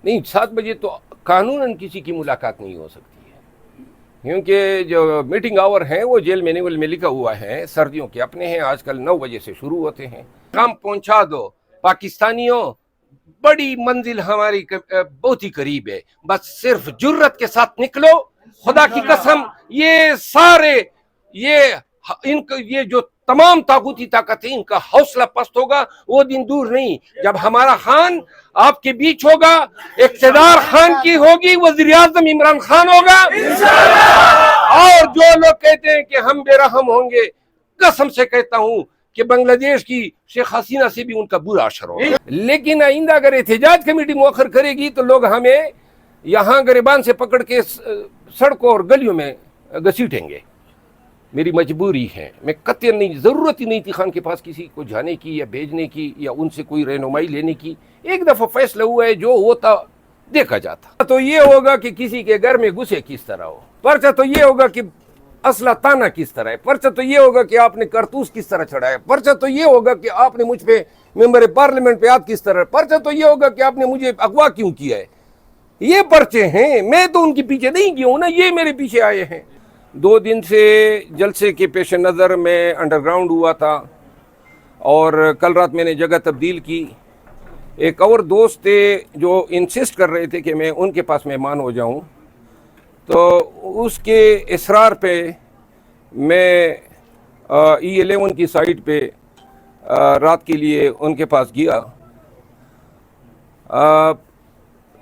نہیں 7 بجے تو قانوناً کسی کی ملاقات نہیں ہو سکتی ہے، کیونکہ جو میٹنگ آور ہیں وہ جیل مینول میں لکھا ہوا ہے، سردیوں کے اپنے ہیں، آج کل 9 بجے سے شروع ہوتے ہیں۔ کام پہنچا دو پاکستانیوں، بڑی منزل ہماری بہت ہی قریب ہے، بس صرف جرت کے ساتھ نکلو، خدا کی قسم یہ سارے یہ جو تمام طاغوتی طاقتیں ان کا حوصلہ پست ہوگا، وہ دن دور نہیں جب ہمارا خان آپ کے بیچ ہوگا، اقتدار خان کی ہوگی، وزیر اعظم عمران خان ہوگا، اور جو لوگ کہتے ہیں کہ ہم بے رحم ہوں گے، قسم سے کہتا ہوں کہ بنگلہ دیش کی شیخ حسینہ سے بھی ان کا برا اثر ہوگا۔ لیکن آئندہ اگر احتجاج کمیٹی مؤخر کرے گی تو لوگ ہمیں یہاں گریبان سے پکڑ کے سڑکوں اور گلیوں میں گھسیٹیں گے۔ میری مجبوری ہے، میں قطعاً نہیں، ضرورت ہی نہیں تھی خان کے پاس کسی کو جانے کی یا بھیجنے کی یا ان سے کوئی رہنمائی لینے کی۔ ایک دفعہ فیصلہ ہوا ہے، جو ہوتا دیکھا جاتا۔ تو یہ ہوگا کہ کسی کے گھر میں گھسے کس طرح ہو، پرچہ تو یہ ہوگا کہ اسلحہ تانا کس طرح ہے، پرچہ تو یہ ہوگا کہ آپ نے کارتوس کس طرح چڑھایا، پرچہ تو یہ ہوگا کہ آپ نے مجھ پہ ممبر پارلیمنٹ پہ آپ کس طرح، پرچہ تو یہ ہوگا کہ آپ نے مجھے اغوا کیوں کیا ہے۔ یہ پرچے ہیں، میں تو ان کے پیچھے نہیں گیا ہوں نا، یہ میرے پیچھے آئے ہیں۔ 2 دن سے جلسے کے پیش نظر میں انڈر گراؤنڈ ہوا تھا، اور کل رات میں نے جگہ تبدیل کی۔ ایک اور دوست تھے جو انسسٹ کر رہے تھے کہ میں ان کے پاس مہمان ہو جاؤں، تو اس کے اصرار پہ میں E11 کی سائٹ پہ رات کے لیے ان کے پاس گیا۔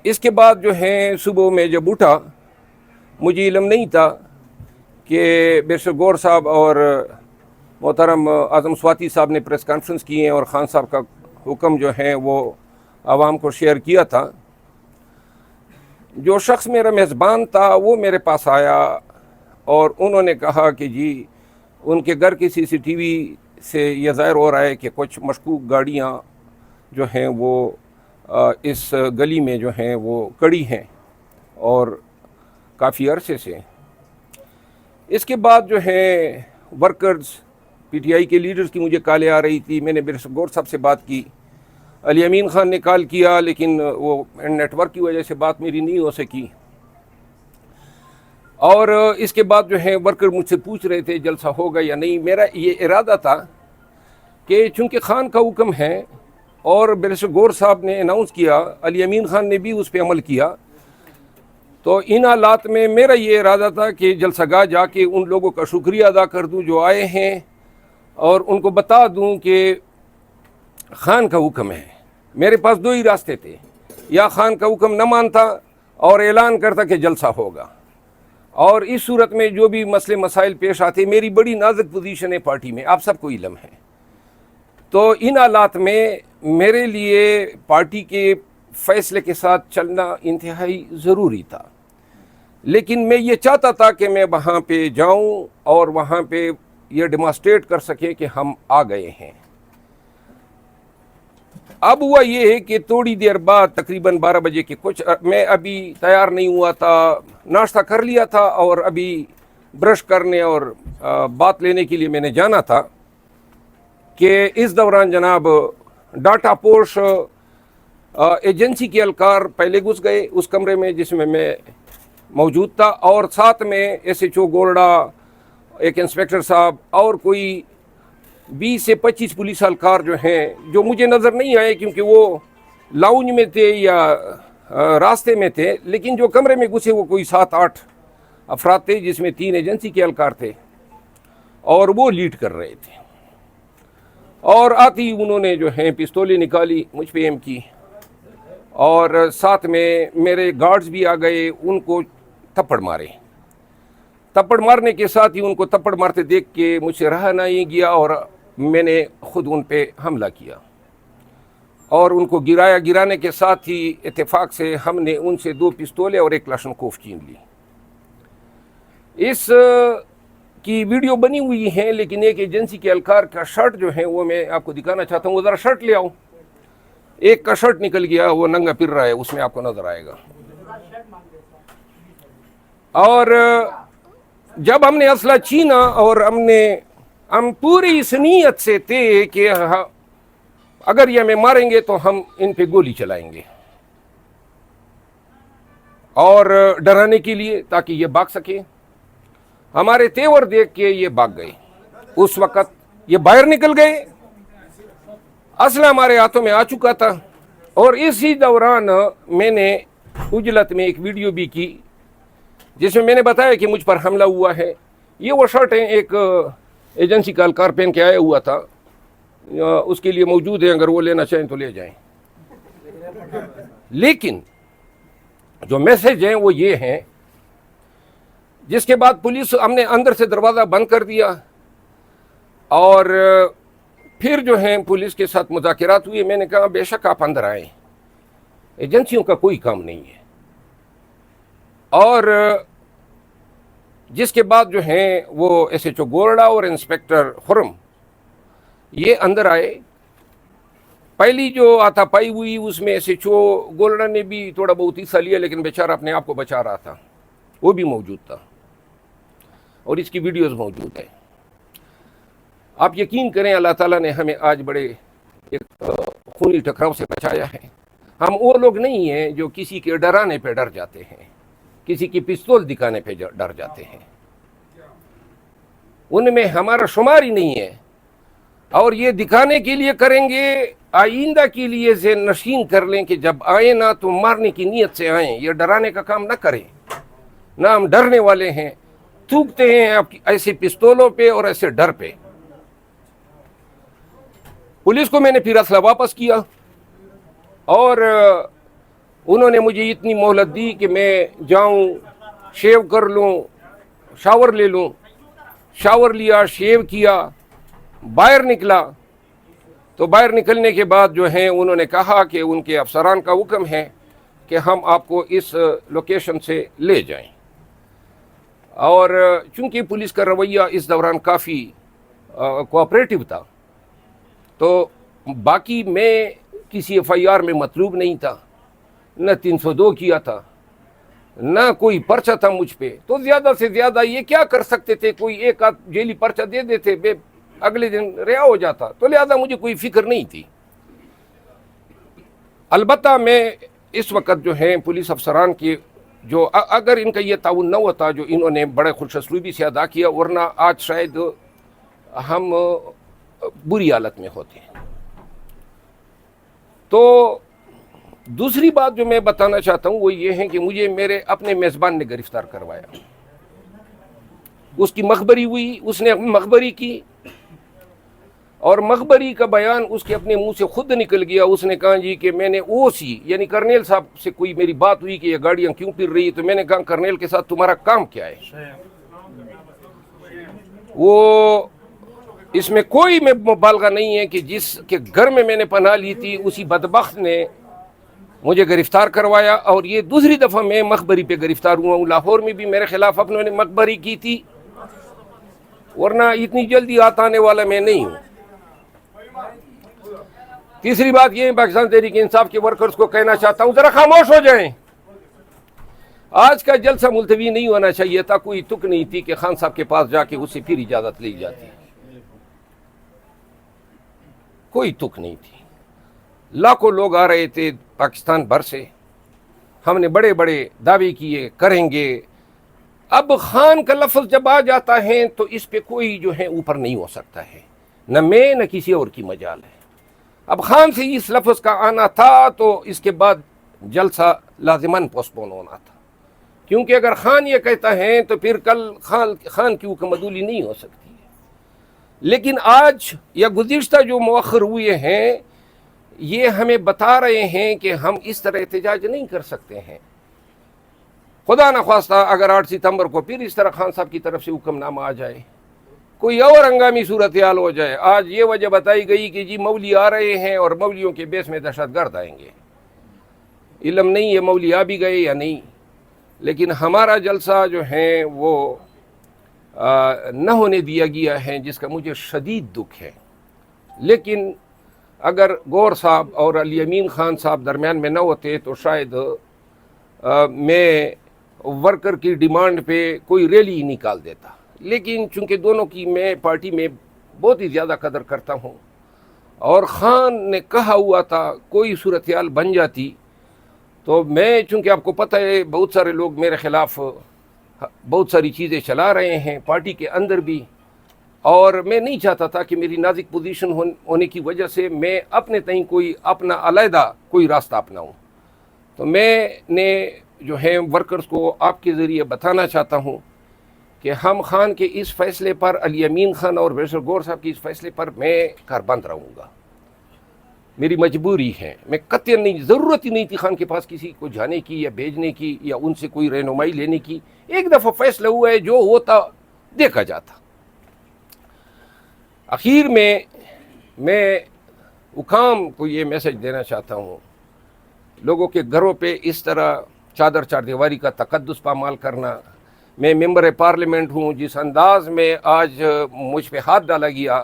اس کے بعد جو ہے صبح میں جب اٹھا، مجھے علم نہیں تھا کہ بیرسٹر گور صاحب اور محترم اعظم سواتی صاحب نے پریس کانفرنس کی ہیں، اور خان صاحب کا حکم جو ہے وہ عوام کو شیئر کیا تھا۔ جو شخص میرا میزبان تھا وہ میرے پاس آیا، اور انہوں نے کہا کہ جی ان کے گھر کی CCTV سے یہ ظاہر ہو رہا ہے کہ کچھ مشکوک گاڑیاں جو ہیں وہ اس گلی میں جو ہیں وہ کڑی ہیں، اور کافی عرصے سے۔ اس کے بعد جو ہے ورکرز PTI کے لیڈرز کی مجھے کالیں آ رہی تھی۔ میں نے بیرسٹر گور صاحب سے بات کی، علی امین خان نے کال کیا، لیکن وہ نیٹ ورک کی وجہ سے بات میری نہیں ہو سکی۔ اور اس کے بعد جو ہے ورکر مجھ سے پوچھ رہے تھے جلسہ ہوگا یا نہیں۔ میرا یہ ارادہ تھا کہ چونکہ خان کا حکم ہے اور بیرسٹر گور صاحب نے اناؤنس کیا، علی امین خان نے بھی اس پہ عمل کیا، تو ان حالات میں میرا یہ ارادہ تھا کہ جلسہ گاہ جا کے ان لوگوں کا شکریہ ادا کر دوں جو آئے ہیں، اور ان کو بتا دوں کہ خان کا حکم ہے۔ میرے پاس 2 ہی راستے تھے، یا خان کا حکم نہ مانتا اور اعلان کرتا کہ جلسہ ہوگا، اور اس صورت میں جو بھی مسئلے مسائل پیش آتے، میری بڑی نازک پوزیشن ہے پارٹی میں، آپ سب کو علم ہے، تو ان حالات میں میرے لیے پارٹی کے فیصلے کے ساتھ چلنا انتہائی ضروری تھا۔ لیکن میں یہ چاہتا تھا کہ میں وہاں پہ جاؤں اور وہاں پہ یہ ڈیمانسٹریٹ کر سکیں کہ ہم آ گئے ہیں۔ اب ہوا یہ ہے کہ تھوڑی دیر بعد تقریباً 12 بجے کے کچھ، میں ابھی تیار نہیں ہوا تھا، ناشتہ کر لیا تھا، اور ابھی برش کرنے اور بات لینے کے لیے میں نے جانا تھا، کہ اس دوران جناب ڈاٹا پوش ایجنسی کے اہلکار پہلے گھس گئے اس کمرے میں جس میں موجود تھا، اور ساتھ میں SHO گورڈا، ایک انسپیکٹر صاحب، اور کوئی 20 سے 25 پولیس اہلکار جو ہیں، جو مجھے نظر نہیں آئے کیونکہ وہ لاؤنج میں تھے یا راستے میں تھے، لیکن جو کمرے میں گھسے وہ کوئی 7-8 افراد تھے، جس میں 3 ایجنسی کے اہلکار تھے، اور وہ لیڈ کر رہے تھے۔ اور آتی انہوں نے جو ہیں پستولیں نکالی، مجھ پہ ایم کی، اور ساتھ میں میرے گارڈز بھی آ گئے، ان کو تھپڑ مارے۔ تھپڑ مارنے کے ساتھ ہی ان کو تھپڑ مارتے دیکھ کے مجھ سے رہا نہیں گیا، اور میں نے خود ان پہ حملہ کیا، اور ان کو گرایا۔ گرانے کے ساتھ ہی اتفاق سے ہم نے ان سے 2 پستولیں اور 1 کلاشنکوف چھین لی۔ اس کی ویڈیو بنی ہوئی ہیں، لیکن ایک ایجنسی کے اہلکار کا شرٹ جو ہے وہ میں آپ کو دکھانا چاہتا ہوں، وہ ذرا شرٹ لے آؤں۔ ایک کا شرٹ نکل گیا، وہ ننگا پھر رہا ہے، اس میں آپ کو نظر آئے گا۔ اور جب ہم نے اسلحہ چھینا، اور ہم پوری اس نیت سے تھے کہ اگر یہ ہمیں ماریں گے تو ہم ان پہ گولی چلائیں گے، اور ڈرانے کے لیے تاکہ یہ بھاگ سکیں. ہمارے تیور دیکھ کے یہ بھاگ گئے. اس وقت یہ باہر نکل گئے, اسلحہ ہمارے ہاتھوں میں آ چکا تھا. اور اسی دوران میں نے اجلت میں ایک ویڈیو بھی کی جس میں میں نے بتایا کہ مجھ پر حملہ ہوا ہے. یہ وہ شرٹیں ایک ایجنسی کا اہلکار پہن کے آیا ہوا تھا, اس کے لیے موجود ہے, اگر وہ لینا چاہیں تو لے جائیں. لیکن جو میسج ہیں وہ یہ ہیں. جس کے بعد پولیس, ہم نے اندر سے دروازہ بند کر دیا اور پھر جو ہیں پولیس کے ساتھ مذاکرات ہوئے. میں نے کہا بے شک آپ اندر آئیں, ایجنسیوں کا کوئی کام نہیں ہے. اور جس کے بعد جو ہیں وہ ایس ایچ او گورڈا اور انسپیکٹر خرم یہ اندر آئے. پہلی جو آتا پائی ہوئی اس میں ایس ایچ او گورڈا نے بھی تھوڑا بہت حصہ لیا, لیکن بیچارہ اپنے آپ کو بچا رہا تھا, وہ بھی موجود تھا اور اس کی ویڈیوز موجود ہے. آپ یقین کریں اللہ تعالیٰ نے ہمیں آج بڑے ایک خونی ٹکراؤ سے بچایا ہے. ہم وہ لوگ نہیں ہیں جو کسی کے ڈرانے پہ ڈر جاتے ہیں, کسی کی پستول دکھانے پہ ڈر جاتے ہیں. ان میں ہمارا شمار ہی نہیں ہے. اور یہ دکھانے کے لیے کریں گے, آئندہ کے لیے ذہن نشین کر لیں کہ جب آئیں نا تو مارنے کی نیت سے آئیں, یہ ڈرانے کا کام نہ کریں. نہ ہم ڈرنے والے ہیں, تھوکتے ہیں آپ ایسے پستولوں پہ اور ایسے ڈر پہ. پولیس کو میں نے پھر اسلحہ واپس کیا اور انہوں نے مجھے اتنی مہلت دی کہ میں جاؤں, شیو کر لوں, شاور لے لوں. شاور لیا, شیو کیا, باہر نکلا. تو باہر نکلنے کے بعد جو ہیں انہوں نے کہا کہ ان کے افسران کا حکم ہے کہ ہم آپ کو اس لوکیشن سے لے جائیں. اور چونکہ پولیس کا رویہ اس دوران کافی کوآپریٹو تھا, تو باقی میں کسی ایف آئی آر میں مطلوب نہیں تھا, نہ 302 کیا تھا, نہ کوئی پرچہ تھا مجھ پہ. تو زیادہ سے زیادہ یہ کیا کر سکتے تھے, کوئی ایک آدھ جیلی پرچہ دے دیتے, اگلے دن رہا ہو جاتا. تو لہذا مجھے کوئی فکر نہیں تھی. البتہ میں اس وقت جو ہیں پولیس افسران کے جو اگر ان کا یہ تعاون نہ ہوتا جو انہوں نے بڑے خوش اسلوبی سے ادا کیا, ورنہ آج شاید ہم بری حالت میں ہوتے ہیں. تو دوسری بات جو میں بتانا چاہتا ہوں وہ یہ ہے کہ مجھے میرے اپنے میزبان نے گرفتار کروایا. اس کی مخبری ہوئی, اس نے مخبری کی اور مخبری کا بیان اس کے اپنے منہ سے خود نکل گیا. اس نے کہا جی کہ میں نے او سی یعنی کرنیل صاحب سے کوئی میری بات ہوئی کہ یہ گاڑیاں کیوں پھر رہی, تو میں نے کہا کرنیل کے ساتھ تمہارا کام کیا ہے. وہ اس میں کوئی میں مبالغہ نہیں ہے کہ جس کے گھر میں نے پناہ لی تھی اسی بدبخت نے مجھے گرفتار کروایا. اور یہ دوسری دفعہ میں مخبری پہ گرفتار ہوا ہوں. لاہور میں بھی میرے خلاف اپنوں نے مخبری کی تھی, ورنہ اتنی جلدی آنے والا میں نہیں ہوں. تیسری بات یہ پاکستان تحریک انصاف کے ورکرز کو کہنا چاہتا ہوں, ذرا خاموش ہو جائیں. آج کا جلسہ ملتوی نہیں ہونا چاہیے تھا. کوئی تک نہیں تھی کہ خان صاحب کے پاس جا کے اس سے پھر اجازت لی جاتی, کوئی تک نہیں تھی. لاکھوں لوگ آ رہے تھے پاکستان بھر سے. ہم نے بڑے بڑے دعوے کیے کریں گے. اب خان کا لفظ جب آ جاتا ہے تو اس پہ کوئی جو ہے اوپر نہیں ہو سکتا ہے, نہ میں نہ کسی اور کی مجال ہے. اب خان سے اس لفظ کا آنا تھا تو اس کے بعد جلسہ لازماً پوسٹ پون ہونا تھا, کیونکہ اگر خان یہ کہتا ہے تو پھر کل خان کی حکم عدولی نہیں ہو سکتی ہے. لیکن آج یا گزشتہ جو مؤخر ہوئے ہیں یہ ہمیں بتا رہے ہیں کہ ہم اس طرح احتجاج نہیں کر سکتے ہیں. خدا نخواستہ اگر 8 ستمبر کو پھر اس طرح خان صاحب کی طرف سے حکم نامہ آ جائے, کوئی اور ہنگامی صورتحال ہو جائے. آج یہ وجہ بتائی گئی کہ جی مولی آ رہے ہیں اور مولیوں کے بیس میں دہشت گرد آئیں گے. علم نہیں ہے مولی آ بھی گئے یا نہیں, لیکن ہمارا جلسہ جو ہے وہ نہ ہونے دیا گیا ہے, جس کا مجھے شدید دکھ ہے. لیکن اگر گور صاحب اور علی امین خان صاحب درمیان میں نہ ہوتے تو شاید میں ورکر کی ڈیمانڈ پہ کوئی ریلی نکال دیتا. لیکن چونکہ دونوں کی میں پارٹی میں بہت ہی زیادہ قدر کرتا ہوں, اور خان نے کہا ہوا تھا کوئی صورتحال بن جاتی تو میں چونکہ آپ کو پتہ ہے بہت سارے لوگ میرے خلاف بہت ساری چیزیں چلا رہے ہیں پارٹی کے اندر بھی، اور میں نہیں چاہتا تھا کہ میری نازک پوزیشن ہونے کی وجہ سے میں اپنے تئیں کوئی اپنا علیحدہ کوئی راستہ اپناؤں. تو میں نے جو ہے ورکرز کو آپ کے ذریعے بتانا چاہتا ہوں کہ ہم خان کے اس فیصلے پر، علی امین خان اور ویسر گور صاحب کے اس فیصلے پر میں کاربند رہوں گا. میری مجبوری ہے، میں قطعاً نہیں، ضرورت ہی نہیں تھی خان کے پاس کسی کو جانے کی یا بھیجنے کی یا ان سے کوئی رہنمائی لینے کی. ایک دفعہ فیصلہ ہوا ہے، جو ہوتا دیکھا جاتا. اخیر میں حکام کو یہ میسج دینا چاہتا ہوں، لوگوں کے گھروں پہ اس طرح چادر چار دیواری کا تقدس پامال کرنا. میں ممبر پارلیمنٹ ہوں، جس انداز میں آج مجھ پہ ہاتھ ڈالا گیا،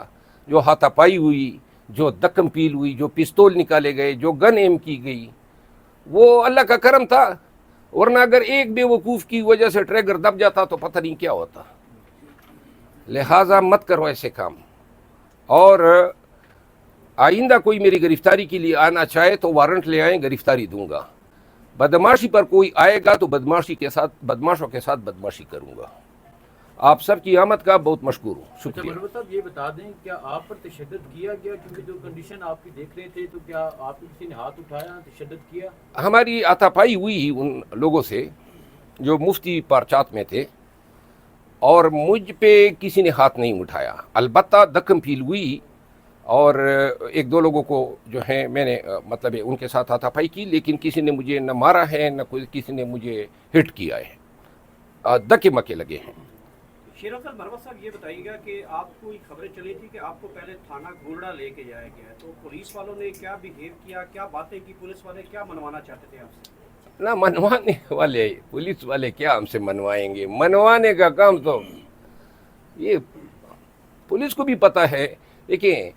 جو ہاتھا پائی ہوئی، جو دکم پیل ہوئی، جو پستول نکالے گئے، جو گن ایم کی گئی، وہ اللہ کا کرم تھا. ورنہ اگر ایک بے وقوف کی وجہ سے ٹریگر دب جاتا تو پتہ نہیں کیا ہوتا. لہٰذا مت کرو ایسے کام، اور آئندہ کوئی میری گرفتاری کے لیے آنا چاہے تو وارنٹ لے آئیں، گرفتاری دوں گا. بدماشی پر کوئی آئے گا تو بدماشوں کے ساتھ بدماشی کروں گا. آپ سب کی آمد کا بہت مشکور ہوں، شکریہ. منور صاحب یہ بتا دیں کیا آپ پر تشدد کیا گیا؟ کیونکہ جو کنڈیشن آپ کی دیکھ رہے تھے تو کیا آپ کو کسی نے ہاتھ اٹھایا، تشدد کیا؟ ہماری آتاپائی ہوئی ان لوگوں سے جو مفتی پارچات میں تھے، اور مجھ پہ کسی نے ہاتھ نہیں اٹھایا. البتہ دکم پیل ہوئی اور ایک دو لوگوں کو جو ہیں میں نے مطلب ان کے ساتھ ہاتھاپائی کی، لیکن کسی نے مجھے نہ مارا ہے نہ کسی نے مجھے ہٹ کیا ہے. دکے مکے لگے ہیں. شیر افضل مروت صاحب یہ بتائیے گا کہ آپ کو خبریں چلی تھی کہ آپ کو پہلے تھانہ گولڑا لے کے جایا گیا ہے، تو پولیس والوں نے کیا بہیو کیا، کیا باتیں کی، پولیس والے کیا منوانا چاہتے تھے آپ سے؟ نہ منوانے والے پولیس والے کیا ہم سے منوائیں گے؟ منوانے کا کام تو یہ پولیس کو بھی پتہ ہے. دیکھیں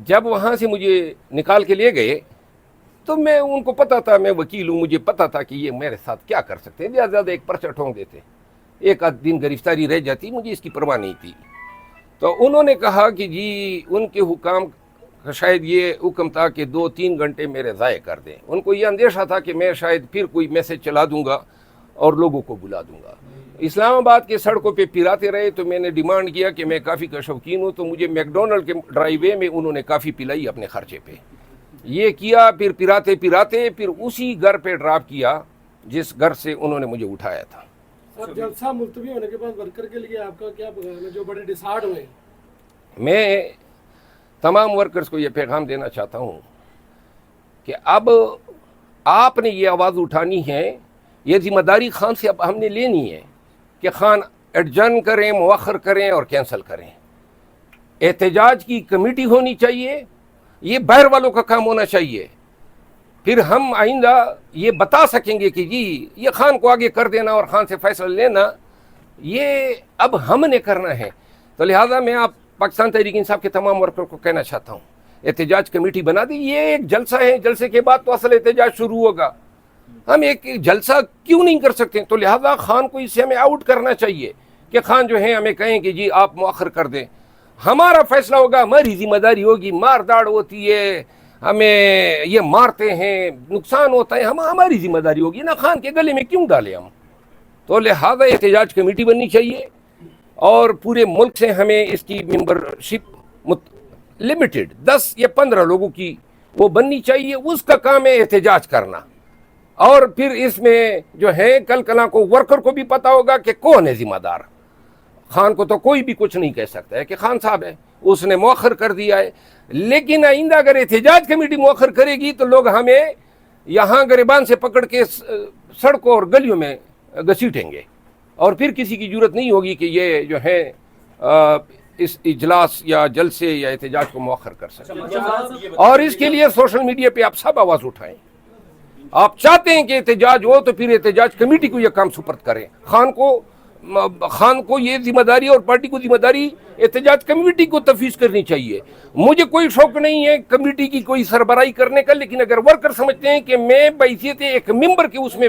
جب وہاں سے مجھے نکال کے لے گئے تو میں ان کو پتہ تھا، میں وکیل ہوں، مجھے پتہ تھا کہ یہ میرے ساتھ کیا کر سکتے ہیں. زیادہ زیادہ ایک پرچہ ٹھونک دیتے، ایک آدھ دن گرفتاری رہ جاتی، مجھے اس کی پرواہ نہیں تھی. تو انہوں نے کہا کہ جی ان کے حکام کا شاید یہ حکم تھا کہ 2-3 گھنٹے میرے ضائع کر دیں. ان کو یہ اندیشہ تھا کہ میں شاید پھر کوئی میسج چلا دوں گا اور لوگوں کو بلا دوں گا. اسلام آباد کے سڑکوں پہ پھراتے رہے تو میں نے ڈیمانڈ کیا کہ میں کافی کا شوقین ہوں، تو مجھے میک ڈونلڈ کے ڈرائی وے میں انہوں نے کافی پلائی اپنے خرچے پہ. یہ کیا، پھر پھراتے پھر اسی گھر پہ ڈراپ کیا جس گھر سے انہوں نے مجھے اٹھایا تھا. اب جلسہ ملتوی ہونے کے بعد ورکر کے لیے آپ کا کیا پیغام ہے جو بڑے ڈسہارٹ ہوئے؟ میں تمام ورکرز کو یہ پیغام دینا چاہتا ہوں کہ اب آپ نے یہ آواز اٹھانی ہے، یہ ذمہ داری خان سے اب ہم نے لینی ہے کہ خان ایڈجرن کریں، مؤخر کریں اور کینسل کریں. احتجاج کی کمیٹی ہونی چاہیے، یہ باہر والوں کا کام ہونا چاہیے. پھر ہم آئندہ یہ بتا سکیں گے کہ جی یہ خان کو آگے کر دینا اور خان سے فیصلہ لینا یہ اب ہم نے کرنا ہے. تو لہٰذا میں آپ پاکستان تحریک انصاف کے تمام ورکر کو کہنا چاہتا ہوں، احتجاج کمیٹی بنا دی. یہ ایک جلسہ ہے، جلسے کے بعد تو اصل احتجاج شروع ہوگا. ہم ایک جلسہ کیوں نہیں کر سکتے؟ تو لہٰذا خان کو اس سے ہمیں آؤٹ کرنا چاہیے کہ خان جو ہیں ہمیں کہیں کہ جی آپ مؤخر کر دیں. ہمارا فیصلہ ہوگا، ہماری ذمہ داری ہوگی. مار داڑ ہوتی ہے، ہمیں یہ مارتے ہیں، نقصان ہوتا ہے، ہماری ذمہ داری ہوگی نا. خان کے گلے میں کیوں ڈالیں ہم؟ تو لہٰذا احتجاج کمیٹی بننی چاہیے اور پورے ملک سے ہمیں اس کی ممبرشپ لمیٹڈ 10 یا 15 لوگوں کی وہ بننی چاہیے. اس کا کام ہے احتجاج کرنا. اور پھر اس میں جو ہے کل کلاں کو ورکر کو بھی پتا ہوگا کہ کون ہے ذمہ دار. خان کو تو کوئی بھی کچھ نہیں کہہ سکتا ہے کہ خان صاحب ہے، اس نے مؤخر کر دیا ہے. لیکن آئندہ اگر احتجاج کمیٹی مؤخر کرے گی تو لوگ ہمیں یہاں گریبان سے پکڑ کے سڑکوں اور گلیوں میں گھسیٹیں گے، اور پھر کسی کی ضرورت نہیں ہوگی کہ یہ جو ہے اس اجلاس یا جلسے یا احتجاج کو مؤخر کر سکیں. اور اس کے لیے سوشل میڈیا پہ آپ سب آواز اٹھائیں. آپ چاہتے ہیں کہ احتجاج ہو تو پھر احتجاج کمیٹی کو یہ کام سپرد کریں. خان کو یہ ذمہ داری اور پارٹی کو ذمہ داری احتجاج کمیٹی کو تفویض کرنی چاہیے. مجھے کوئی شوق نہیں ہے کمیٹی کی کوئی سربراہی کرنے کا، لیکن اگر ورکر سمجھتے ہیں کہ میں بحیثیت ایک ممبر کے اس میں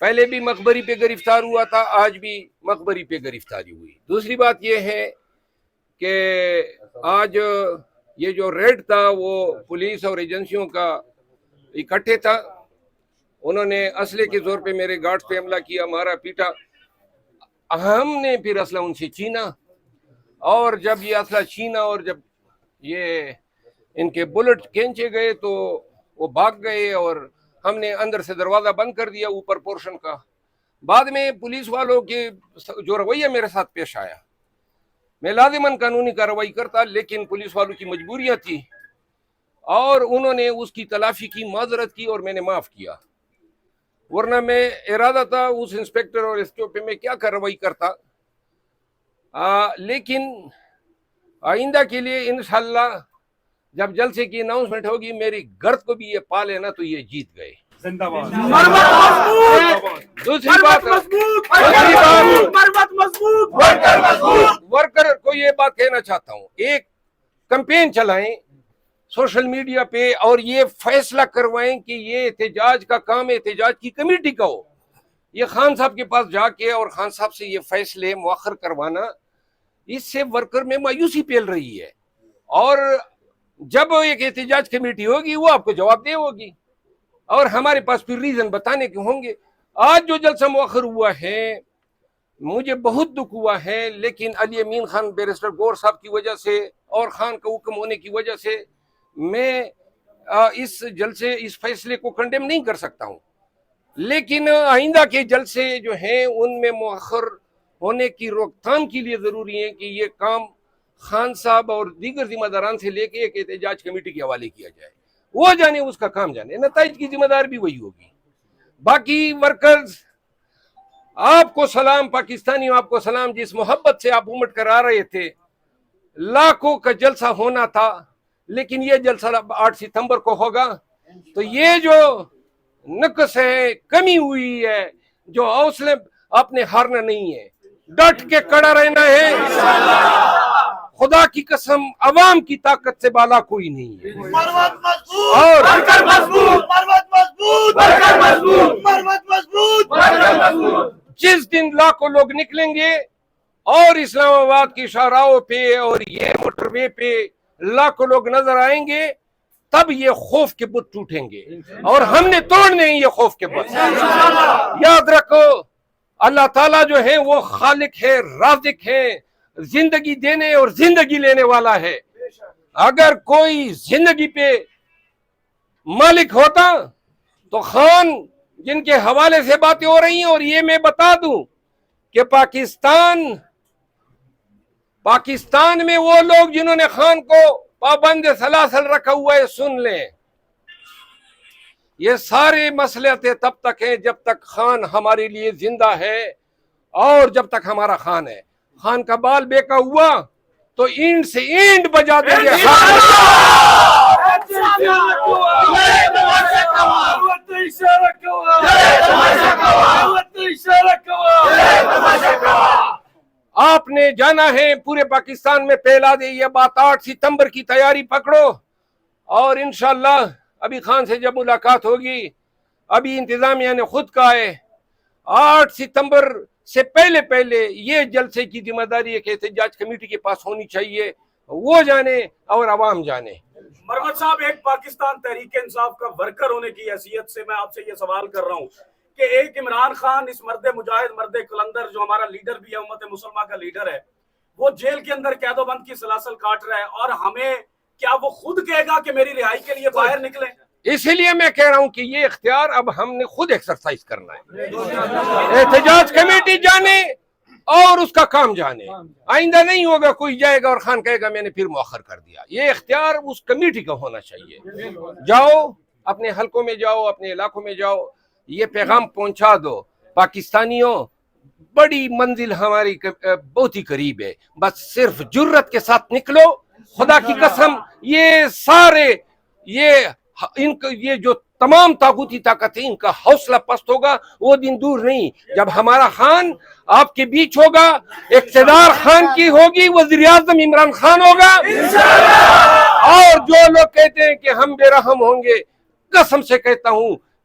پہلے بھی مقبری پہ گرفتار ہوا تھا، آج بھی مقبری پہ گرفتاری ہوئی۔ دوسری بات یہ ہے کہ آج یہ جو ریڈ تھا وہ پولیس اور ایجنسیوں کا اکٹھے تھا، انہوں نے اسلحے کے زور پہ میرے گارڈ پہ حملہ کیا، مارا پیٹا، ہم نے پھر اسلحہ ان سے چھینا، اور جب یہ اسلحہ چھینا اور جب یہ ان کے بلٹ کھینچے گئے تو وہ بھاگ گئے، اور ہم نے اندر سے دروازہ بند کر دیا اوپر پورشن کا۔ بعد میں پولیس والوں کے جو رویہ میرے ساتھ پیش آیا، میں لازماً قانونی کارروائی کرتا، لیکن پولیس والوں کی مجبوریاں تھی اور انہوں نے اس کی تلافی کی، معذرت کی، اور میں نے معاف کیا، ورنہ میں ارادہ تھا اس انسپیکٹر اور اس کے اوپر میں کیا کارروائی کرتا۔ لیکن آئندہ کے لیے انشاءاللہ جب جلسے کی اناؤنسمنٹ ہوگی، میری گرد کو بھی یہ پا لینا تو یہ جیت گئے۔ دوسری بات ورکر کو یہ بات کہنا چاہتا ہوں، ایک کمپین چلائیں سوشل میڈیا پہ اور یہ فیصلہ کروائیں کہ یہ احتجاج کا کام احتجاج کی کمیٹی کا ہو، یہ خان صاحب کے پاس جا کے اور خان صاحب سے یہ فیصلے مؤخر کروانا، اس سے ورکر میں مایوسی پھیل رہی ہے، اور جب ایک احتجاج کمیٹی ہوگی وہ آپ کو جواب دہ ہوگی اور ہمارے پاس پھر ریزن بتانے کے ہوں گے۔ آج جو جلسہ مؤخر ہوا ہے مجھے بہت دکھ ہوا ہے، لیکن علی امین خان بیرسٹر گور صاحب کی وجہ سے اور خان کا حکم ہونے کی وجہ سے میں اس جلسے اس فیصلے کو کنڈیم نہیں کر سکتا ہوں، لیکن آئندہ کے جلسے جو ہیں ان میں مؤخر ہونے کی روک تھام کے لیے ضروری ہے کہ یہ کام خان صاحب اور دیگر ذمہ داران سے لے کے ایک احتجاج کمیٹی کے حوالے کیا جائے، وہ جانے اس کا کام جانے، نتائج کی ذمہ دار بھی وہی ہوگی۔ باقی ورکرز آپ کو سلام، پاکستانیوں آپ کو سلام، جس محبت سے آپ امٹ کر آ رہے تھے، لاکھوں کا جلسہ ہونا تھا، لیکن یہ جلسہ 8 ستمبر کو ہوگا، تو یہ جو نقص ہے، کمی ہوئی ہے، جو حوصلے آپ نے ہارنا نہیں ہے، ڈٹ کے کڑا رہنا ہے، خدا کی قسم عوام کی طاقت سے بالا کوئی نہیں ہے، اور جس دن لاکھوں لوگ نکلیں گے اور اسلام آباد کی شاہراہوں پہ اور یہ موٹر وے پہ لاکھوں لوگ نظر آئیں گے، تب یہ خوف کے بت ٹوٹیں گے، اور ہم نے توڑنے ہیں یہ خوف کے بت۔ یاد رکھو اللہ تعالیٰ جو ہے وہ خالق ہے، رازق ہے، زندگی دینے اور زندگی لینے والا ہے۔ اگر کوئی زندگی پہ مالک ہوتا تو خان جن کے حوالے سے باتیں ہو رہی ہیں، اور یہ میں بتا دوں کہ پاکستان میں وہ لوگ جنہوں نے خان کو پابند سلاسل رکھا ہوا ہے، سن لیں، یہ سارے مسئلے تب تک ہیں جب تک خان ہمارے لیے زندہ ہے، اور جب تک ہمارا خان ہے۔ خان کا بال بیکا ہوا تو اینٹ سے اینٹ بجا دیں گے۔ آپ نے جانا ہے پورے پاکستان میں پھیلا دے یہ بات، 8 ستمبر کی تیاری پکڑو، اور انشاءاللہ ابھی خان سے جب ملاقات ہوگی، ابھی انتظامیہ نے خود کہا ہے 8 ستمبر سے پہلے یہ جلسے کی ذمہ داری ایک احتجاج کمیٹی کے پاس ہونی چاہیے، وہ جانے اور عوام جانے۔ مرمت صاحب، ایک پاکستان تحریک انصاف کا ورکر ہونے کی حیثیت سے میں آپ سے یہ سوال کر رہا ہوں کہ ایک عمران خان، اس مرد مجاہد، مرد قلندر، جو ہمارا لیڈر بھی ہے، امت مسلمہ کا لیڈر ہے، وہ جیل کے اندر قید و بند کی سلاسل کاٹ رہا ہے، اور ہمیں کیا وہ خود کہے گا کہ میری رہائی کے لیے باہر نکلیں؟ اسی لیے میں کہہ رہا ہوں کہ یہ اختیار اب ہم نے خود ایکسرسائز کرنا ہے، احتجاج کمیٹی جانے اور اس کا کام جانے، آئندہ نہیں ہوگا کوئی جائے گا اور خان کہے گا میں نے پھر مؤخر کر دیا، یہ اختیار اس کمیٹی کا ہونا چاہیے۔ جاؤ اپنے حلقوں میں جاؤ، اپنے علاقوں میں جاؤ، یہ پیغام پہنچا دو پاکستانیوں، بڑی منزل ہماری بہت ہی قریب ہے، بس صرف جرت کے ساتھ نکلو۔ خدا کی قسم یہ سارے یہ جو تمام طاغوتی طاقتیں، ان کا حوصلہ پست ہوگا، وہ دن دور نہیں جب ہمارا خان آپ کے بیچ ہوگا، اقتدار خان کی ہوگی، وزیر اعظم عمران خان ہوگا، اور جو لوگ کہتے ہیں کہ ہم بے رحم ہوں گے، قسم سے کہتا ہوں